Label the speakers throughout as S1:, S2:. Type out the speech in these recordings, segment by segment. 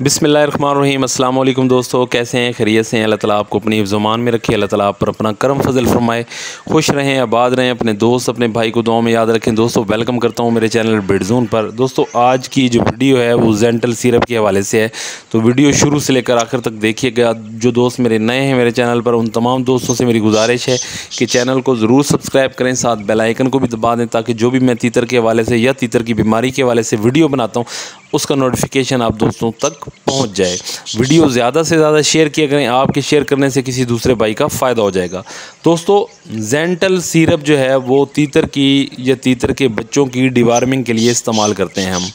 S1: बिस्मिल्लाहिर्रहमानिर्रहीम। अस्सलाम वालेकुम दोस्तों, कैसे हैं? खैरियत से हैं? अल्लाह ताला आपको अपनी ज़ुबान में रखे, अल्लाह ताला आप पर अपना करम फजल फरमाए, खुश रहें, आबाद रहें, अपने दोस्त अपने भाई को दुआ में याद रखें। दोस्तों वेलकम करता हूं मेरे चैनल बिडज़ोन पर। दोस्तों आज की जो वीडियो है वो जेंटल सिरप के हवाले से है, तो वीडियो शुरू से लेकर आखिर तक देखिएगा। जो दोस्त मेरे नए हैं मेरे चैनल पर, उन तमाम दोस्तों से मेरी गुजारिश है कि चैनल को ज़रूर सब्सक्राइब करें, साथ बेल आइकन को भी दबा दें ताकि जो भी मैं तीतर के हवाले से या तीतर की बीमारी के हवाले से वीडियो बनाता हूँ उसका नोटिफिकेशन आप दोस्तों तक पहुंच जाए। वीडियो ज़्यादा से ज़्यादा शेयर किया करें, आपके शेयर करने से किसी दूसरे भाई का फ़ायदा हो जाएगा। दोस्तों जेंटल सिरप जो है वो तीतर की या तीतर के बच्चों की डिवार्मिंग के लिए इस्तेमाल करते हैं हम।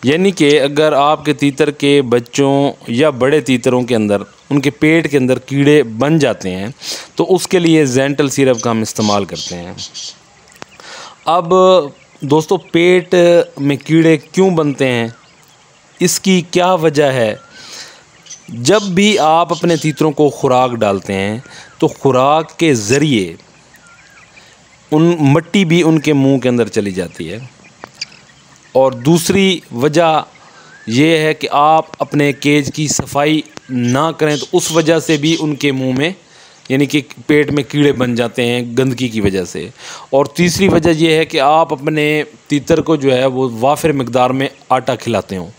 S1: यानी कि अगर आपके तीतर के बच्चों या बड़े तीतरों के अंदर उनके पेट के अंदर कीड़े बन जाते हैं तो उसके लिए जेंटल सिरप का हम इस्तेमाल करते हैं। अब दोस्तों पेट में कीड़े क्यों बनते हैं, इसकी क्या वजह है? जब भी आप अपने तीतरों को खुराक डालते हैं तो खुराक के ज़रिए उन मिट्टी भी उनके मुंह के अंदर चली जाती है। और दूसरी वजह यह है कि आप अपने केज की सफाई ना करें तो उस वजह से भी उनके मुंह में यानी कि पेट में कीड़े बन जाते हैं गंदगी की वजह से। और तीसरी वजह यह है कि आप अपने तीतर को जो है वो वाफिर मिकदार में आटा खिलाते हो,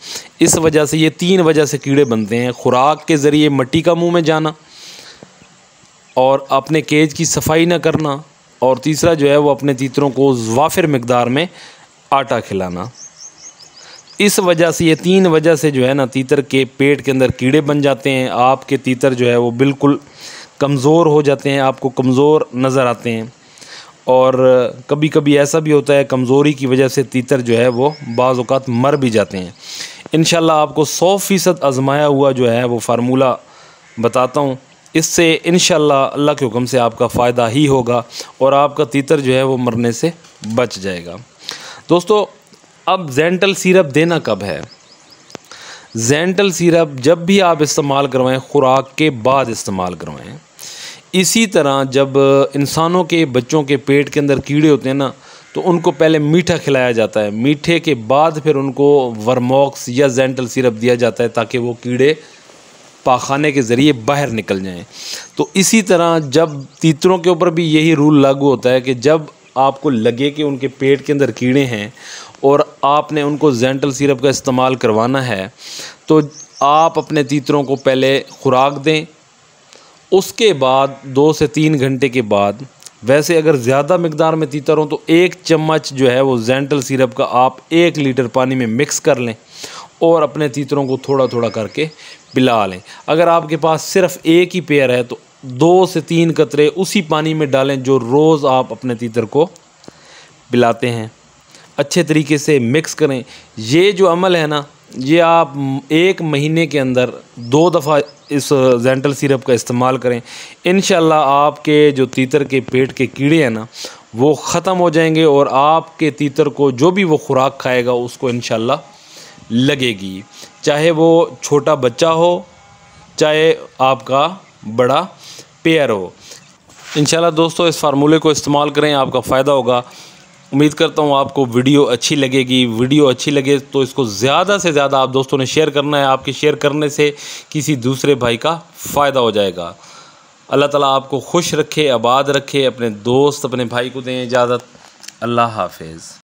S1: इस वजह से ये तीन वजह से कीड़े बनते हैं। खुराक के ज़रिए मिट्टी का मुंह में जाना, और अपने केज की सफाई ना करना, और तीसरा जो है वो अपने तीतरों को वाफिर मिकदार में आटा खिलाना। इस वजह से ये तीन वजह से जो है ना तीतर के पेट के अंदर कीड़े बन जाते हैं। आपके तीतर जो है वो बिल्कुल कमज़ोर हो जाते हैं, आपको कमज़ोर नज़र आते हैं। और कभी कभी ऐसा भी होता है कमज़ोरी की वजह से तीतर जो है वो बाज़ औक़ात मर भी जाते हैं। इंशाल्लाह आपको 100% आज़माया हुआ जो है वो फार्मूला बताता हूँ, इससे इंशाल्लाह अल्लाह के हुक्म से आपका फ़ायदा ही होगा और आपका तीतर जो है वो मरने से बच जाएगा। दोस्तों अब जेंटल सिरप देना कब है? जेंटल सिरप जब भी आप इस्तेमाल करवाएं खुराक के बाद इस्तेमाल करवाएं। इसी तरह जब इंसानों के बच्चों के पेट के अंदर कीड़े होते हैं ना तो उनको पहले मीठा खिलाया जाता है, मीठे के बाद फिर उनको वर्मॉक्स या जेंटल सिरप दिया जाता है ताकि वो कीड़े पाखाने के ज़रिए बाहर निकल जाएं। तो इसी तरह जब तीतरों के ऊपर भी यही रूल लागू होता है कि जब आपको लगे कि उनके पेट के अंदर कीड़े हैं और आपने उनको जेंटल सिरप का इस्तेमाल करवाना है तो आप अपने तीतरों को पहले खुराक दें, उसके बाद 2 से 3 घंटे के बाद, वैसे अगर ज़्यादा मिकदार में तीतर हो तो 1 चम्मच जो है वो जेंटल सिरप का आप 1 लीटर पानी में मिक्स कर लें और अपने तीतरों को थोड़ा थोड़ा करके पिला लें। अगर आपके पास सिर्फ़ एक ही पेयर है तो 2 से 3 कतरे उसी पानी में डालें जो रोज़ आप अपने तीतर को पिलाते हैं। अच्छे तरीके से मिक्स करें। ये जो अमल है ना ये आप 1 महीने के अंदर 2 दफ़ा इस जेंटल सिरप का इस्तेमाल करें। इंशाल्लाह आपके जो तीतर के पेट के कीड़े हैं ना वो ख़त्म हो जाएंगे और आपके तीतर को जो भी वो खुराक खाएगा उसको इंशाल्लाह लगेगी, चाहे वो छोटा बच्चा हो चाहे आपका बड़ा पेयर हो। इंशाल्लाह दोस्तों इस फार्मूले को इस्तेमाल करें, आपका फ़ायदा होगा। उम्मीद करता हूँ आपको वीडियो अच्छी लगेगी। वीडियो अच्छी लगे तो इसको ज़्यादा से ज़्यादा आप दोस्तों ने शेयर करना है, आपके शेयर करने से किसी दूसरे भाई का फ़ायदा हो जाएगा। अल्लाह ताला आपको खुश रखे, आबाद रखे। अपने दोस्त अपने भाई को दें इजाज़त। अल्लाह हाफिज़।